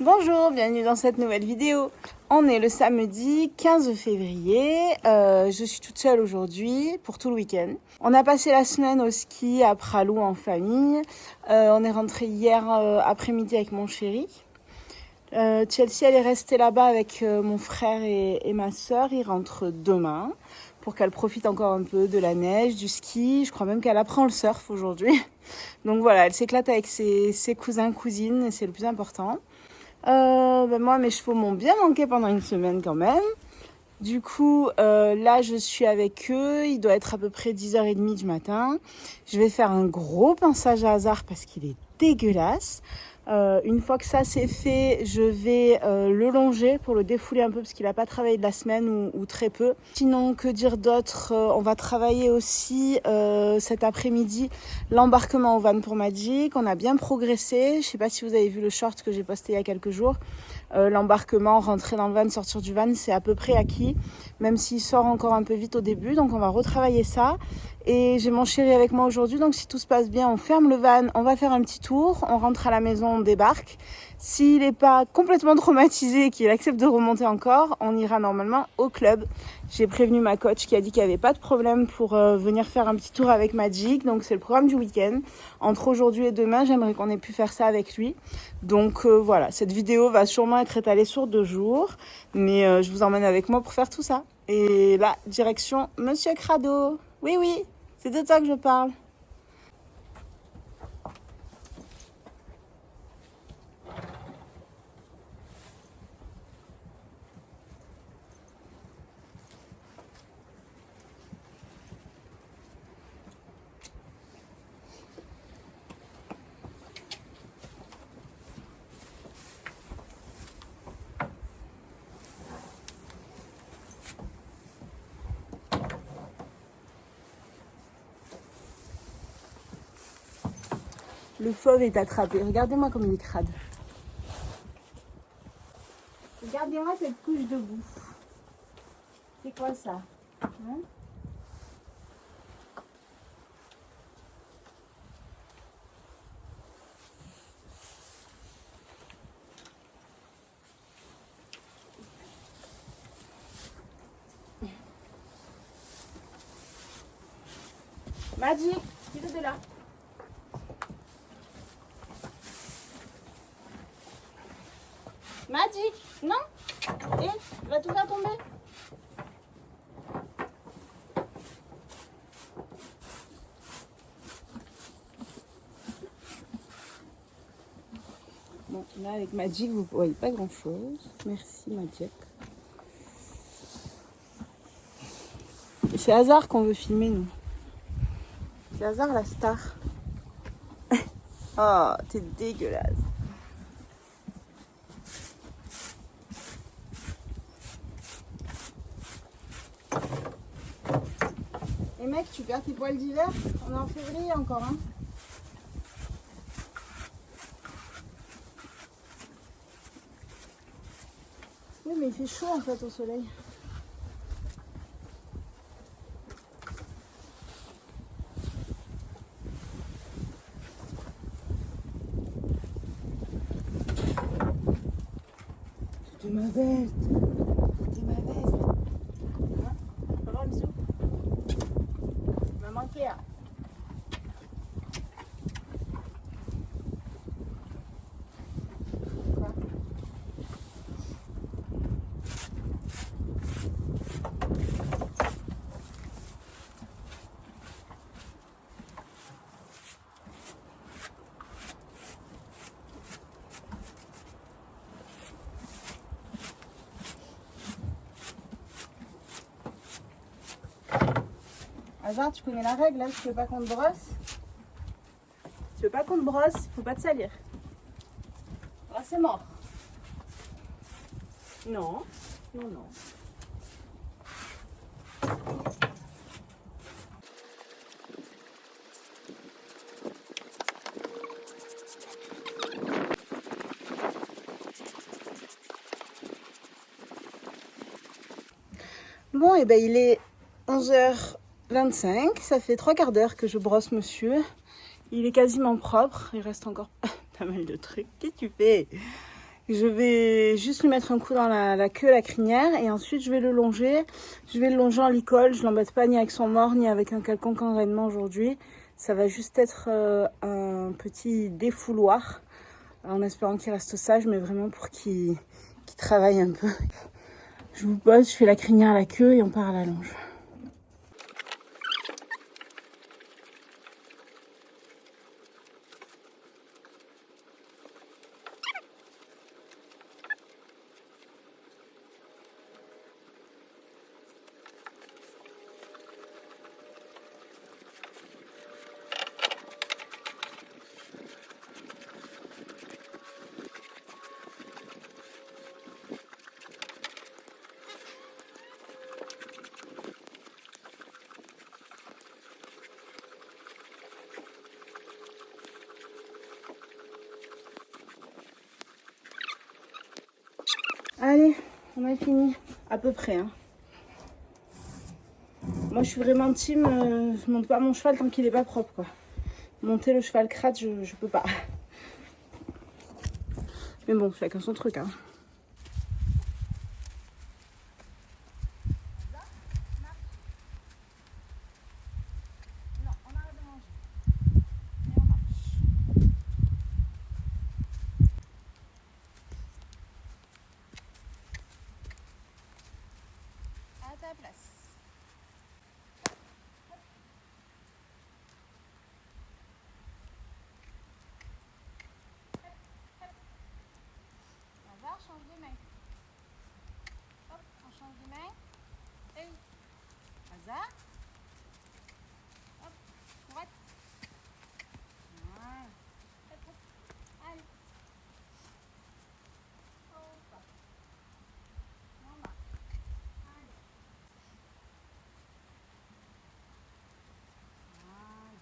Bonjour, bienvenue dans cette nouvelle vidéo. On est le samedi 15 février. Je suis toute seule aujourd'hui pour tout le week-end. On a passé la semaine au ski à Pralou en famille. On est rentré hier après-midi avec mon chéri. Chelsea, elle est restée là-bas avec mon frère et ma sœur. Ils rentrent demain pour qu'elle profite encore un peu de la neige, du ski. Je crois même qu'elle apprend le surf aujourd'hui. Donc voilà, elle s'éclate avec ses cousins, cousines et c'est le plus important. Moi, mes chevaux m'ont bien manqué pendant une semaine quand même. Du coup, là, je suis avec eux. Il doit être à peu près 10h30 du matin. Je vais faire un gros pinçage à hasard parce qu'il est dégueulasse. Une fois que ça c'est fait, je vais le longer pour le défouler un peu parce qu'il n'a pas travaillé de la semaine ou très peu. Sinon, que dire d'autre? On va travailler aussi cet après-midi l'embarquement au van pour Magic. On a bien progressé. Je ne sais pas si vous avez vu le short que j'ai posté il y a quelques jours. L'embarquement, rentrer dans le van, sortir du van, c'est à peu près acquis, même s'il sort encore un peu vite au début. Donc on va retravailler ça. Et j'ai mon chéri avec moi aujourd'hui, donc si tout se passe bien, on ferme le van, on va faire un petit tour, on rentre à la maison, on débarque. S'il n'est pas complètement traumatisé et qu'il accepte de remonter encore, on ira normalement au club. J'ai prévenu ma coach qui a dit qu'il n'y avait pas de problème pour venir faire un petit tour avec Magic, donc c'est le programme du week-end. Entre aujourd'hui et demain, j'aimerais qu'on ait pu faire ça avec lui. Donc voilà, cette vidéo va sûrement être étalée sur 2 jours, mais je vous emmène avec moi pour faire tout ça. Et là, direction Monsieur Crado. Oui, oui, c'est de ça que je parle. Le fauve est attrapé. Regardez-moi comme il est crade. Regardez-moi cette couche de boue. C'est quoi ça, hein? Magic, tire de là. Magic, non? Et tu vas tout faire tomber. Bon, là avec Magic, vous ne voyez pas grand-chose. Merci Magic. Et c'est Hasard qu'on veut filmer, nous. C'est Hasard la star. Oh, t'es dégueulasse. Et mec, tu perds tes poils d'hiver? On est en février encore, hein? Oui, mais il fait chaud en fait au soleil. C'était ma veste. C'était ma veste. Hein? Faut avoir un bisou. Tu m'as manqué là. Quoi? Hasard, tu connais la règle, hein? Tu veux pas qu'on te brosse? Tu veux pas qu'on te brosse? Faut pas te salir. Ah, c'est mort. Non, non, non. Bon, et ben il est 11h25. Ça fait 3/4 d'heure que je brosse monsieur. Il est quasiment propre. Il reste encore pas mal de trucs. Qu'est-ce que tu fais? Je vais juste lui mettre un coup dans la queue, la crinière, et ensuite je vais le longer. Je vais le longer en licol. Je l'embête pas ni avec son mort, ni avec un quelconque engraînement aujourd'hui. Ça va juste être un petit défouloir, en espérant qu'il reste sage, mais vraiment pour qu'il travaille un peu. Je vous pose, je fais la crinière à la queue et on part à la longe. Allez, on a fini, à peu près. Hein. Moi, je suis vraiment team, je monte pas mon cheval tant qu'il est pas propre, quoi. Monter le cheval crade, je peux pas. Mais bon, chacun son truc, hein. Non, on arrête de manger. Et on marche. À ta place. Hasard, change de main. Hop, on change de main. Et hasard. Hop, droite. Voilà. Hop, hop. Allez. Hop. On marche. Allez. Voilà.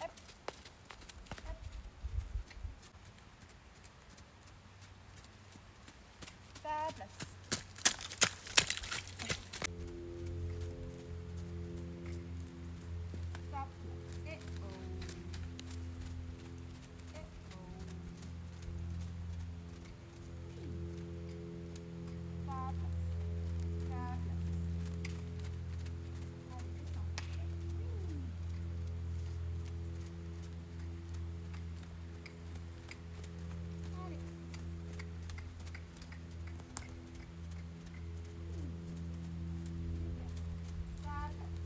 Hop, hop. Ta place. Stop. Et oh. Et oh. Ta place. Ta place. Allez, descends. Allez. Ta place.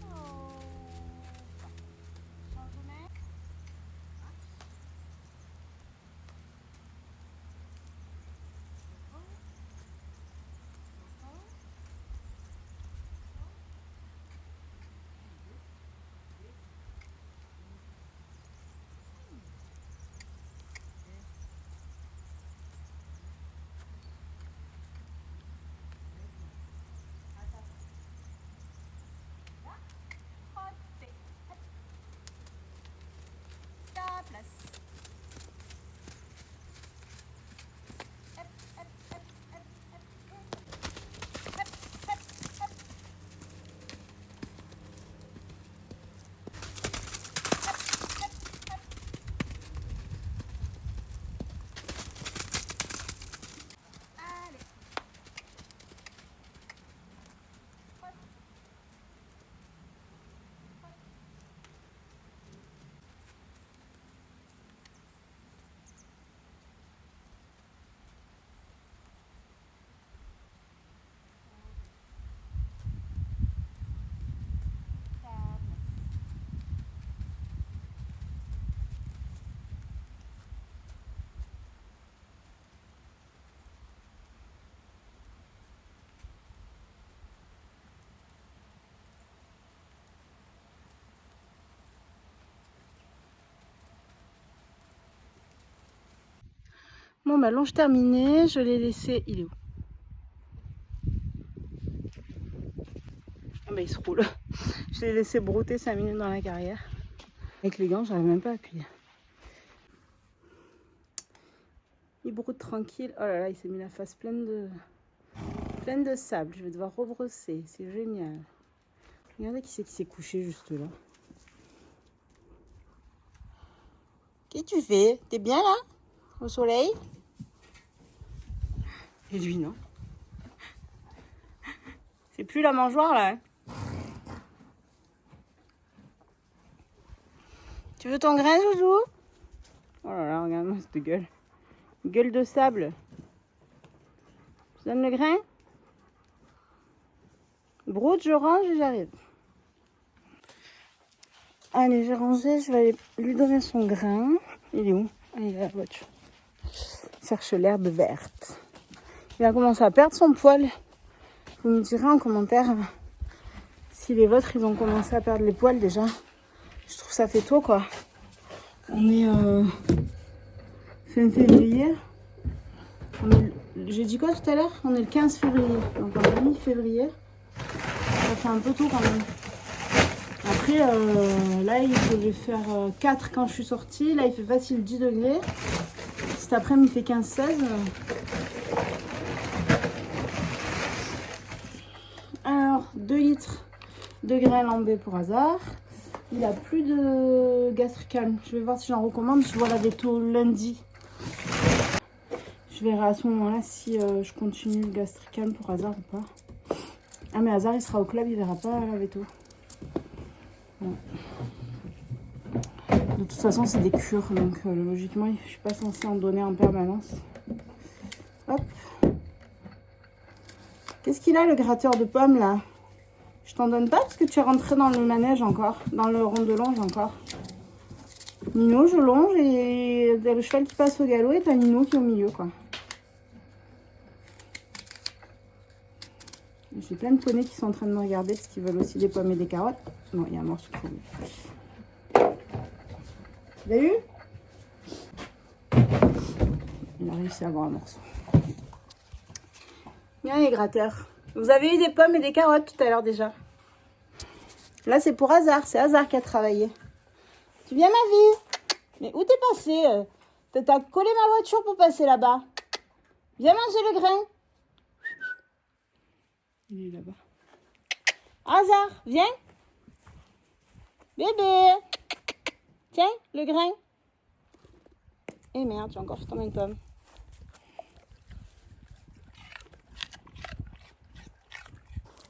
Oh. Change de main. Ta place. Hop, hop, hop, hop, hop, hop, hop, hop, hop. Allez. Hop, hop. Ta place. Bon, bah, longe terminée, je l'ai laissé. Il est où? Ah, bah, il se roule. Je l'ai laissé brouter 5 minutes dans la carrière. Avec les gants, j'arrive même pas à appuyer. Il broute tranquille. Oh là là, il s'est mis la face pleine Pleine de sable, je vais devoir rebrosser, c'est génial. Regardez qui c'est qui s'est couché juste là. Qu'est-ce que tu fais? T'es bien là? Au soleil? Et lui, non? C'est plus la mangeoire là. Hein. Tu veux ton grain, Joujou? Oh là là, regarde-moi cette gueule. Gueule de sable. Je donne le grain? Broute, je range et j'arrive. Allez, j'ai rangé, je vais aller lui donner son grain. Il est où? Il est à la voiture. Il cherche l'herbe verte. Il a commencé à perdre son poil. Vous me direz en commentaire si les vôtres, ils ont commencé à perdre les poils déjà. Je trouve ça fait tôt, quoi. On est fin février. J'ai dit quoi tout à l'heure? On est le 15 février. Donc on est mi-février. Ça fait un peu tôt quand même. Après, là, il devait faire 4 quand je suis sortie. Là, il fait facile 10 degrés. Cet après-midi, il fait 15-16. Alors, 2 litres de grains lambés pour hasard. Il a plus de Gastricalm. Je vais voir si j'en recommande. Je vois la veto lundi. Je verrai à ce moment-là si je continue le Gastricalm pour hasard ou pas. Ah, mais hasard, il sera au club, il verra pas la veto. Bon. De toute façon, c'est des cures, donc logiquement, je suis pas censée en donner en permanence. Hop. Qu'est-ce qu'il a, le gratteur de pommes, là? Je t'en donne pas parce que tu es rentré dans le manège encore, dans le rond de longe encore. Nino, je longe et le cheval qui passe au galop et t'as Nino qui est au milieu, quoi. J'ai plein de poneys qui sont en train de me regarder parce qu'ils veulent aussi des pommes et des carottes. Non, il y a un morceau qui est. Tu l'as eu? Il a réussi à avoir un morceau. Bien les gratteurs. Vous avez eu des pommes et des carottes tout à l'heure déjà. Là c'est pour hasard, c'est hasard qui a travaillé. Tu viens ma vie? Mais où t'es passé? T'as collé ma voiture pour passer là-bas. Viens manger le grain. Il est là-bas. Hasard, viens. Bébé. Tiens, le grain. Eh merde, j'ai encore fait tomber une pomme.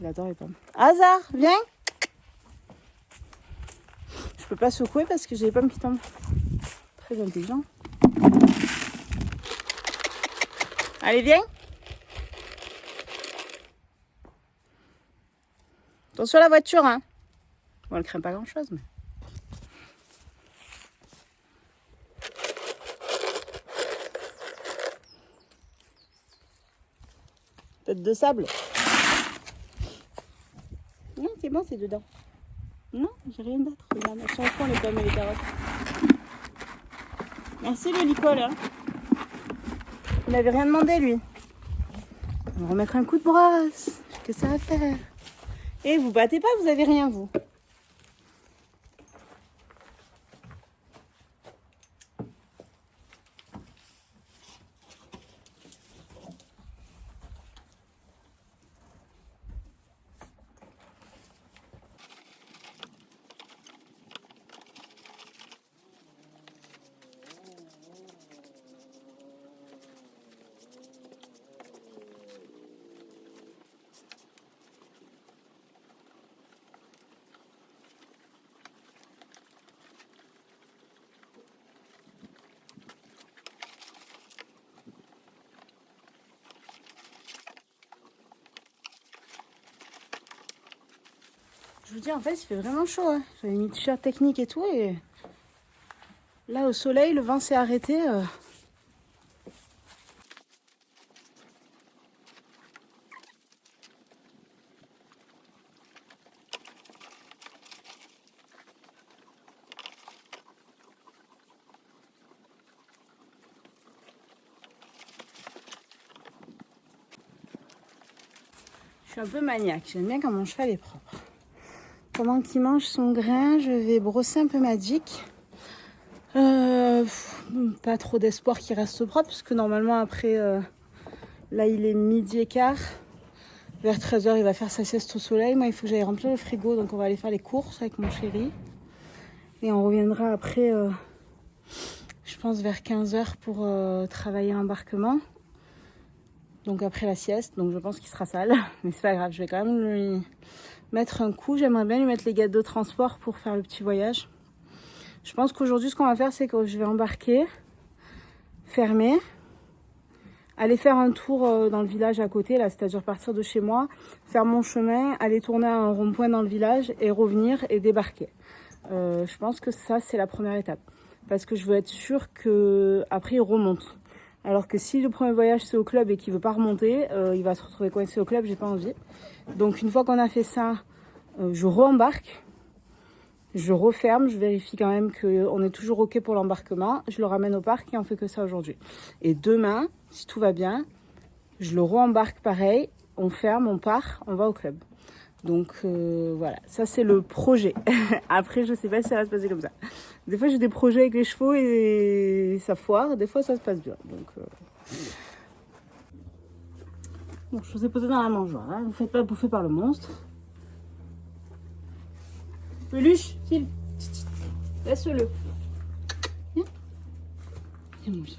Il adore les pommes. Hasard, viens. Je peux pas secouer parce que j'ai les pommes qui tombent. Très intelligent. Allez, viens. Attention à la voiture, hein. Bon, elle craint pas grand-chose, mais... Tête de sable. Non, c'est bon, c'est dedans. Non, j'ai rien d'autre. Regarde, elles sont au fond, les pommes et les carottes. Merci le Nicole. Hein. Il n'avait rien demandé, lui. On va remettre un coup de brosse. Qu'est-ce que ça va faire? Et vous battez pas, vous avez rien, vous. Je vous dis, en fait, il fait vraiment chaud. Hein. J'avais mis t-shirt technique et tout. Et là, au soleil, le vent s'est arrêté. Je suis un peu maniaque. J'aime bien quand mon cheval est propre. Pendant qu'il mange son grain, je vais brosser un peu ma dick. Pas trop d'espoir qu'il reste propre, parce que normalement après, là il est midi et quart. Vers 13h, il va faire sa sieste au soleil. Moi, il faut que j'aille remplir le frigo. Donc, on va aller faire les courses avec mon chéri. Et on reviendra après, je pense, vers 15h pour travailler l'embarquement. Donc, après la sieste. Donc, je pense qu'il sera sale. Mais c'est pas grave, je vais quand même lui mettre un coup. J'aimerais bien lui mettre les gâteaux de transport pour faire le petit voyage. Je pense qu'aujourd'hui, ce qu'on va faire, c'est que je vais embarquer, fermer, aller faire un tour dans le village à côté, là, c'est-à-dire partir de chez moi, faire mon chemin, aller tourner à un rond-point dans le village et revenir et débarquer. Je pense que ça, c'est la première étape. Parce que je veux être sûre qu'après, il remonte. Alors que si le premier voyage, c'est au club et qu'il ne veut pas remonter, il va se retrouver coincé au club, j'ai pas envie. Donc, une fois qu'on a fait ça, je re-embarque. Je referme, je vérifie quand même qu'on est toujours OK pour l'embarquement. Je le ramène au parc et on fait que ça aujourd'hui. Et demain, si tout va bien, je le re-embarque pareil. On ferme, on part, on va au club. Donc voilà, ça c'est le projet. Après, je sais pas si ça va se passer comme ça. Des fois, j'ai des projets avec les chevaux et ça foire. Des fois, ça se passe bien. Donc, bon, je vous ai posé dans la mangeoire. Hein. Vous ne faites pas bouffer par le monstre. Peluche, file. Laisse-le. Viens. Viens manger.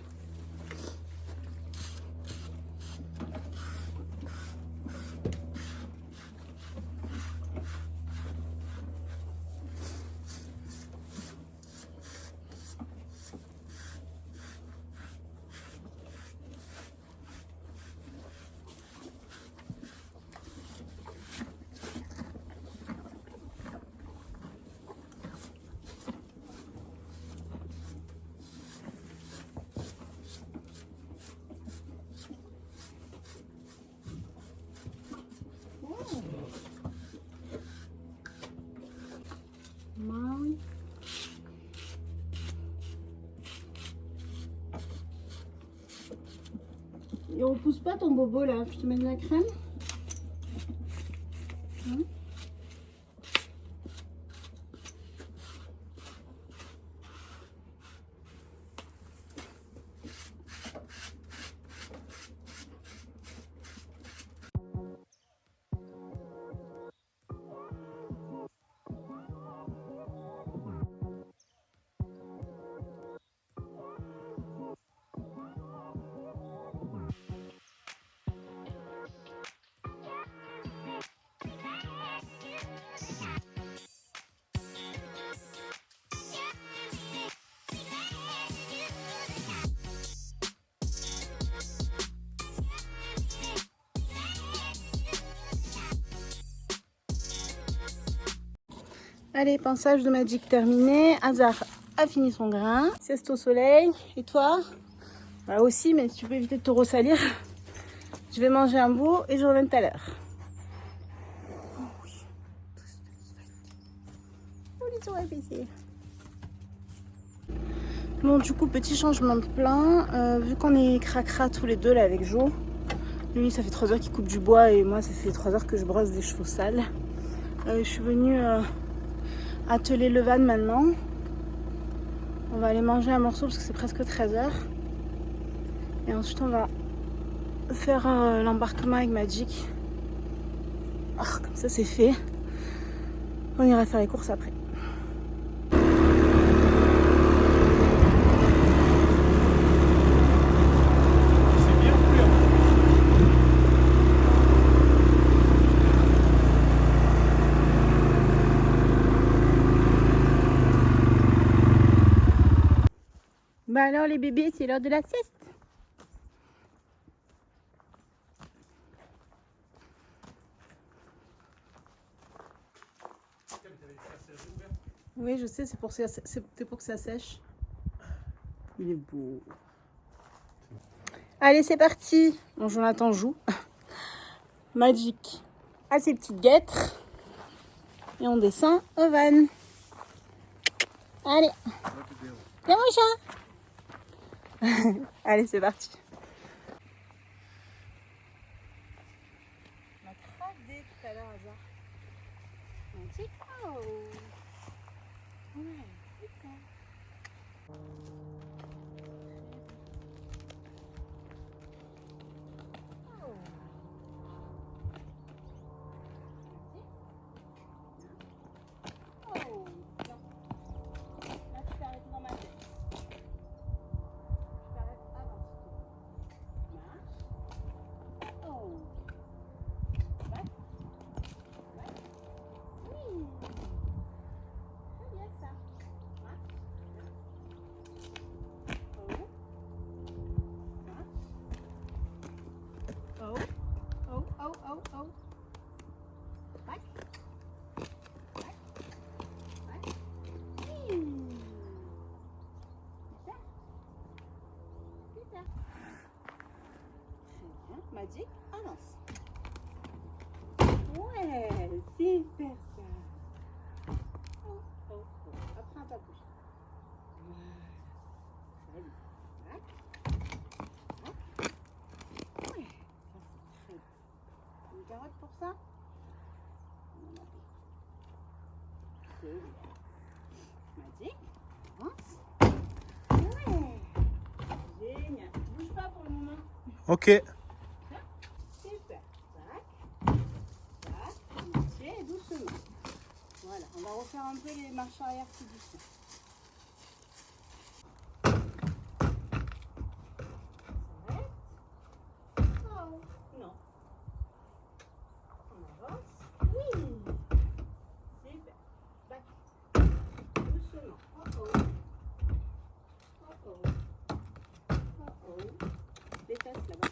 Il repousse pas ton bobo là, je te mets de la crème. Hein? Allez, pinçage de Magic terminé. Hazard a fini son grain. Sieste au soleil. Et toi? Bah aussi, mais si tu peux éviter de te ressalir. Je vais manger un bout et je reviens tout à l'heure. Bon, du coup, petit changement de plan. Vu qu'on est cracra tous les deux là avec Jo, lui, ça fait 3 heures qu'il coupe du bois et moi, ça fait 3 heures que je brosse des chevaux sales. Je suis venue atteler le van maintenant. On va aller manger un morceau parce que c'est presque 13 heures. Et ensuite, on va faire l'embarquement avec Magic. Oh, comme ça, c'est fait. On ira faire les courses après. Bah alors les bébés, c'est l'heure de la sieste. Oui, je sais, c'est pour que ça sèche. Il est beau. Allez, c'est parti. Bon, Jonathan joue. Magic a ses petites guêtres. Et on descend au van. Allez. Viens mon chat. Allez, c'est parti. On a cradé tout à l'heure, Hazard. Un petit cow. Ouais, petit cow. Super. Très bien. Magic, avance. Ouais, super ça. Oh, oh, oh. Après un pas bouge. Voilà. Très bien. Tac. Tac. Ouais, ça c'est très bien. Une carotte pour ça? On en a plus. Très bien. Magic, avance. Ouais. Génial. Bouge pas pour le moment. Ok. Super. Tac. Tac. Et doucement. Voilà. On va refaire un peu les marches arrière tout doucement. S'arrête. Oh. Non. On avance. Oui. Super. Back. Doucement. Oh oh. Oh oh. Oh oh. Des fesses là-bas.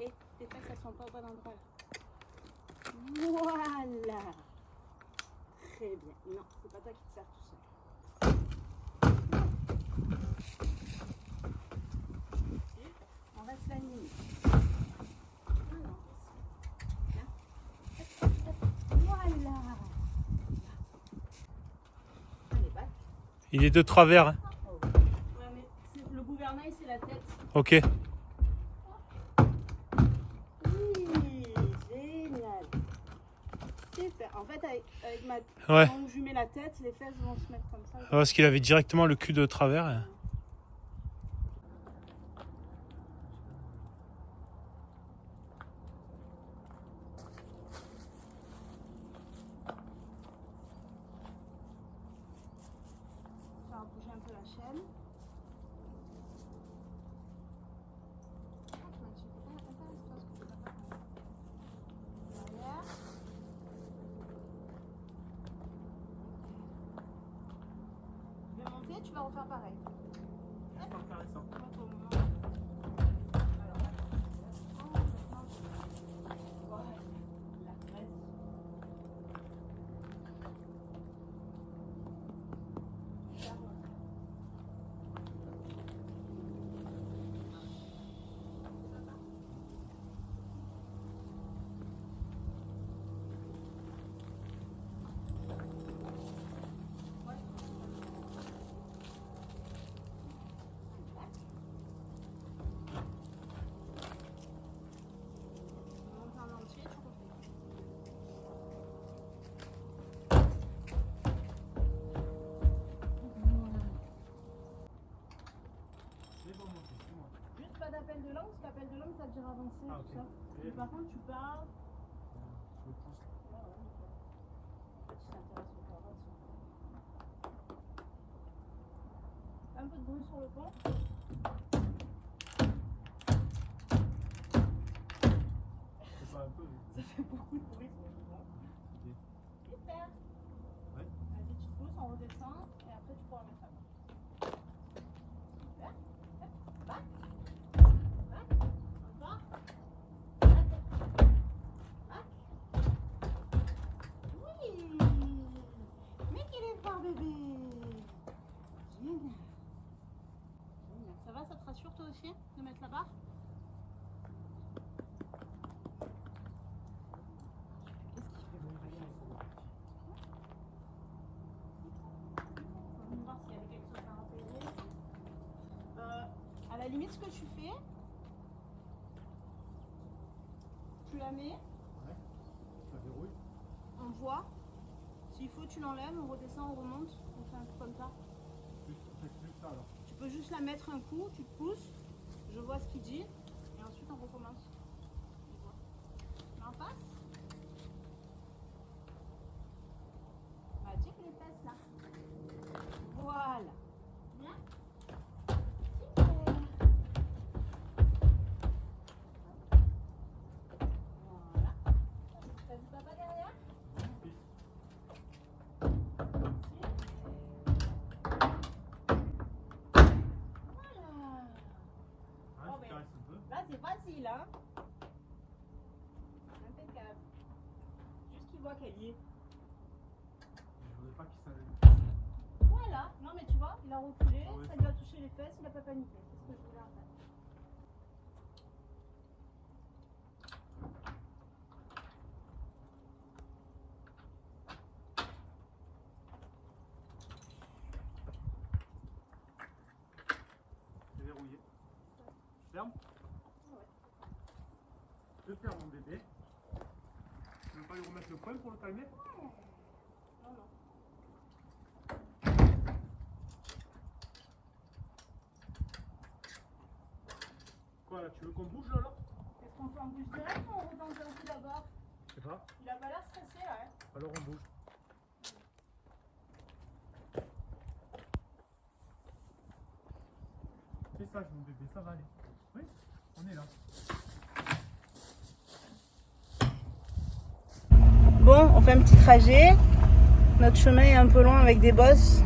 Et tes fesses, elles sont pas au bon endroit là. Voilà. Très bien. Non, c'est pas toi qui te sers tout seul. On reste la ligne. Voilà. Allez, back. Il est de travers. Hein. Oh. Ouais, mais le gouvernail, c'est la tête. Ok. Oui, génial. Super. En fait, avec ma Ouais. quand je mets la tête, les fesses vont se mettre comme ça. Parce qu'il avait directement le cul de travers. Hein. Ça va bouger un peu la chaîne. Derrière. Je vais monter, tu vas refaire pareil. Ouais, pour le moment. Alors, voilà, la graisse. Monte en entier, tu refais. Juste pas d'appel de langue, parce qu'appel de langue, ça te dira avancer, Ah, tout ok. ça. Mais par contre, tu parles. Je le pousse. Ouais, ouais, nickel. Tu t'intéresses aux carottes. Un peu de bruit sur le pont. C'est pas un peu. Ça fait beaucoup de bruit sur le pont. Super. Ouais. Vas-y, tu pousses, on redescend, et après tu pourras mettre la main. Super. Hop, back. Back. Encore. Back. Back. Oui. Mais qu'il est fort, bébé. Génial. Génial. Ça va, ça te rassure toi aussi de mettre la barre? On va voir s'il y avait quelque chose à intégrer. À la limite, ce que tu fais, tu la mets, Ouais. Ça verrouille. on voit. S'il faut, tu l'enlèves, on redescend, on remonte, on fait un truc comme ça. Plus ça alors. Tu peux juste la mettre un coup, tu te pousses, je vois ce qu'il dit, et ensuite on recommence. On voit. En face. Magic les fesses là. Voilà. Bien. Super. Voilà. T'as vu papa derrière? Voilà. Ah, Oh, je mais caresse un peu. là c'est facile, hein. Impeccable. Juste qu'il voit qu'elle y est. Je voudrais pas qu'il s'allume. Voilà. Non mais tu vois, il a reculé, Ah ouais, ça ça lui va. a touché les fesses, il a pas paniqué. C'est ce que je voulais en fait. ferme. Je ferme mon bébé. Tu veux pas lui remettre le point pour le calmer? Non, non. Quoi là, tu veux qu'on bouge là? Est-ce qu'on fait en bouge direct ou on retente un coup d'abord? Je sais pas. Il a pas l'air stressé là. Hein. Alors on bouge. Fais sage mon bébé, ça va aller. Oui, on est là. Bon, on fait un petit trajet. Notre chemin est un peu long avec des bosses.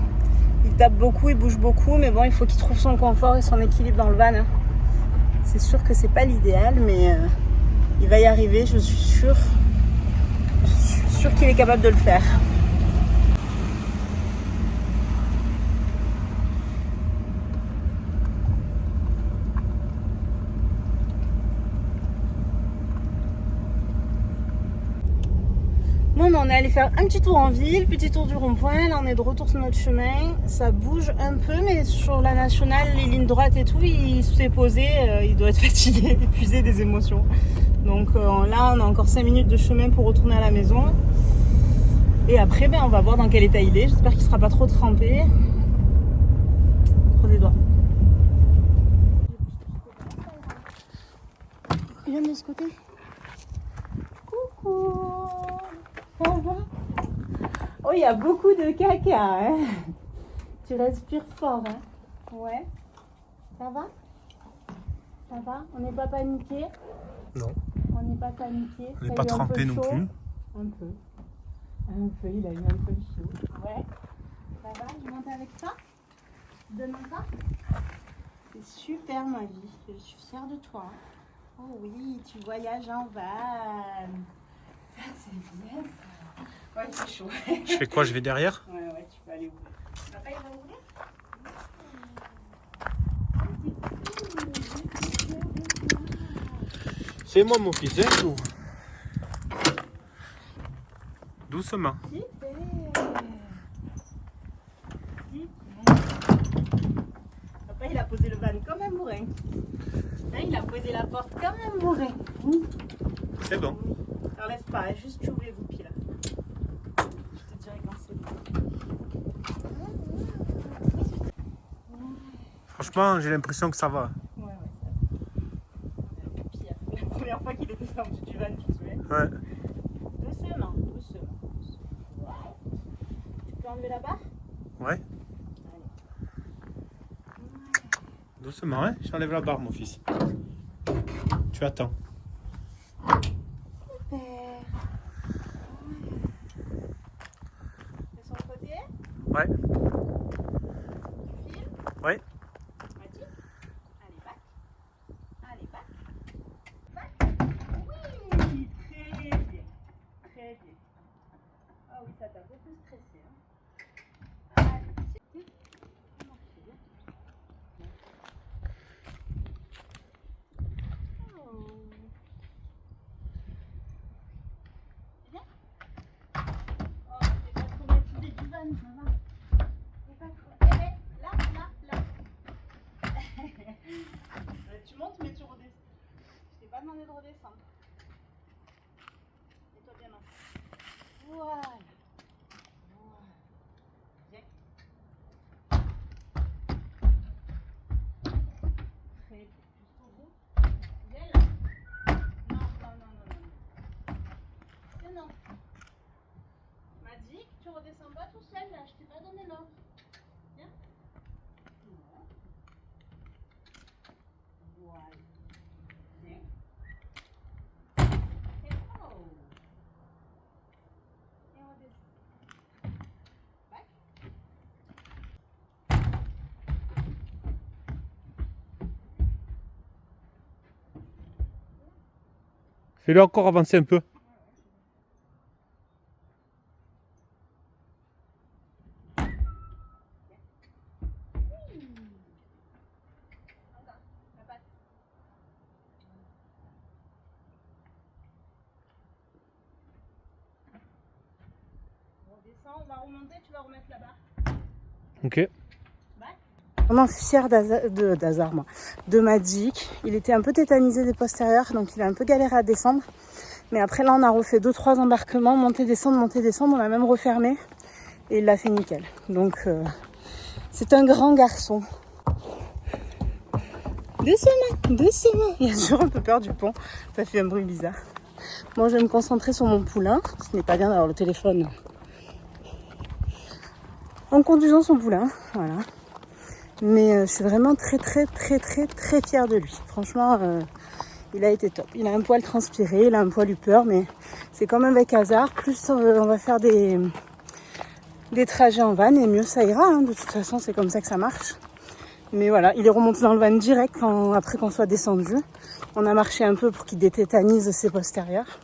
Il tape beaucoup, il bouge beaucoup, mais bon, il faut qu'il trouve son confort et son équilibre dans le van. Hein. C'est sûr que c'est pas l'idéal, mais il va y arriver, je suis sûre. Je suis sûre qu'il est capable de le faire. Bon, on est allé faire un petit tour en ville, petit tour du rond-point. Là, on est de retour sur notre chemin. Ça bouge un peu, mais sur la nationale, les lignes droites et tout, il s'est posé. Il doit être fatigué, épuisé des émotions. Donc là, on a encore 5 minutes de chemin pour retourner à la maison. Et après, on va voir dans quel état il est. J'espère qu'il ne sera pas trop trempé. Croise les doigts. Il vient de ce côté. Coucou. Ça va? Oh, il y a beaucoup de caca, hein? Tu respires fort, hein? Ouais. Ça va? Ça va? On n'est pas paniqué? Non. On n'est pas paniqué? On n'est pas trempé non plus. Un peu. Un peu, il a eu un peu chaud. Ouais. Ça va? Je monte avec ça? Tu donnes ça? C'est super, ma vie. Je suis fière de toi. Oh oui, tu voyages en van. Ça, c'est bien, ça. Ouais, c'est chaud. Je fais quoi? Je vais derrière? Ouais, tu peux aller ouvrir. Papa, il va ouvrir? Fais-moi mon fils, hein? Doucement. Super. Papa, il a posé le van comme un bourrin. Là, il a posé la porte comme un bourrin. C'est bon. T'enlèves pas, hein, juste tu ouvres les goupilles là. Je te dirai quand c'est bon. Franchement, j'ai l'impression que ça va. Ouais, ça va. Pire. La première fois qu'il était sorti du van, tu te souviens? Ouais. Doucement. Ouais. Tu peux enlever la barre? Ouais. Allez. Doucement, hein? J'enlève la barre, mon fils. Tu attends. Super. De son côté? Ouais. Tu filmes? Ouais. Vas-y. Allez, back. Allez, back. Back. Oui, très bien. Très bien. Ah oui, ça t'a beaucoup stressé. Hein. Allez, c'est oh. C'est bien? Oh, t'es pas traumatisé du van, ça va? T'es pas trop... Eh ben, là. Tu montes, mais tu redescends. Je t'ai pas demandé de redescendre. Mets-toi bien là. Voilà. Bien. Très bien. Jusqu'au bout. Bien là. Non. C'est non. Magic, tu redescends pas tout seul là. Je t'ai pas donné l'ordre. Bien. Non. Voilà. Bien. Et oh. Et on redescend. Back. Fais-le encore avancer un peu. On redescend, on va remonter, tu vas remettre la barre. Ok. Back. Vraiment fière d'Hazard, moi, de Magic. Il était un peu tétanisé des postérieurs, donc il a un peu galéré à descendre. Mais après là, on a refait 2-3 embarquements, monter, descendre, on a même refermé. Et il l'a fait nickel. Donc c'est un grand garçon. Doucement. Il a toujours un peu peur du pont. Ça fait un bruit bizarre. Moi, je vais me concentrer sur mon poulain. Ce n'est pas bien d'avoir le téléphone en conduisant son poulain. Voilà. Mais je suis vraiment très fière de lui. Franchement, il a été top. Il a un poil transpiré, il a un poil eu peur, mais c'est comme avec Hazard. Plus on va faire des trajets en van et mieux ça ira. Hein. De toute façon, c'est comme ça que ça marche. Mais voilà, il est remonté dans le van direct après qu'on soit descendu. On a marché un peu pour qu'il dététanise ses postérieurs.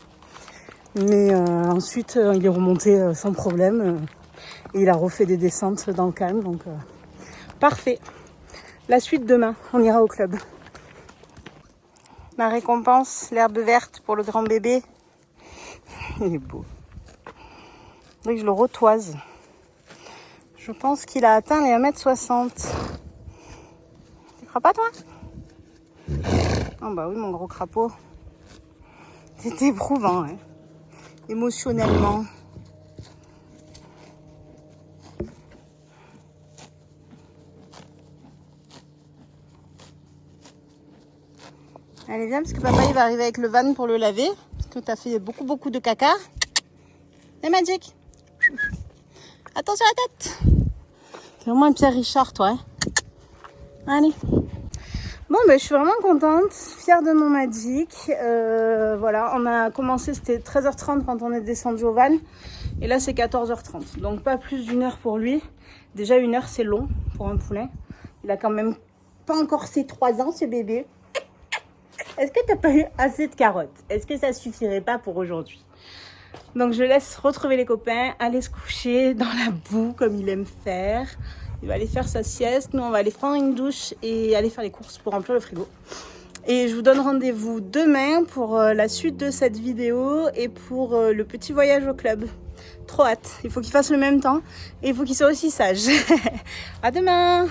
Mais ensuite, il est remonté sans problème. Et il a refait des descentes dans le calme. Donc, parfait. La suite demain, on ira au club. Ma récompense, l'herbe verte pour le grand bébé. Il est beau. Donc je le retoise. Je pense qu'il a atteint les 1m60. Tu crois pas, toi? Oh bah oui, mon gros crapaud. C'est éprouvant, hein. Émotionnellement. Allez, viens, parce que papa, il va arriver avec le van pour le laver. Parce que t'as fait beaucoup de caca. Et Magic. Attention à la tête. C'est vraiment un Pierre Richard, toi, hein. Allez. Bon, ben, je suis vraiment contente, fière de mon Magic. Voilà, on a commencé, c'était 13h30 quand on est descendu au van. Et là, c'est 14h30. Donc, pas plus d'une heure pour lui. Déjà, 1 heure, c'est long pour un poulet. Il a quand même pas encore ses 3 ans, ce bébé. Est-ce que t'as pas eu assez de carottes? Est-ce que ça suffirait pas pour aujourd'hui? Donc, je laisse retrouver les copains, aller se coucher dans la boue, comme il aime faire. Il va aller faire sa sieste. Nous, on va aller prendre une douche et aller faire les courses pour remplir le frigo. Et je vous donne rendez-vous demain pour la suite de cette vidéo et pour le petit voyage au club. Trop hâte. Il faut qu'il fasse le même temps et il faut qu'il soit aussi sage. À demain!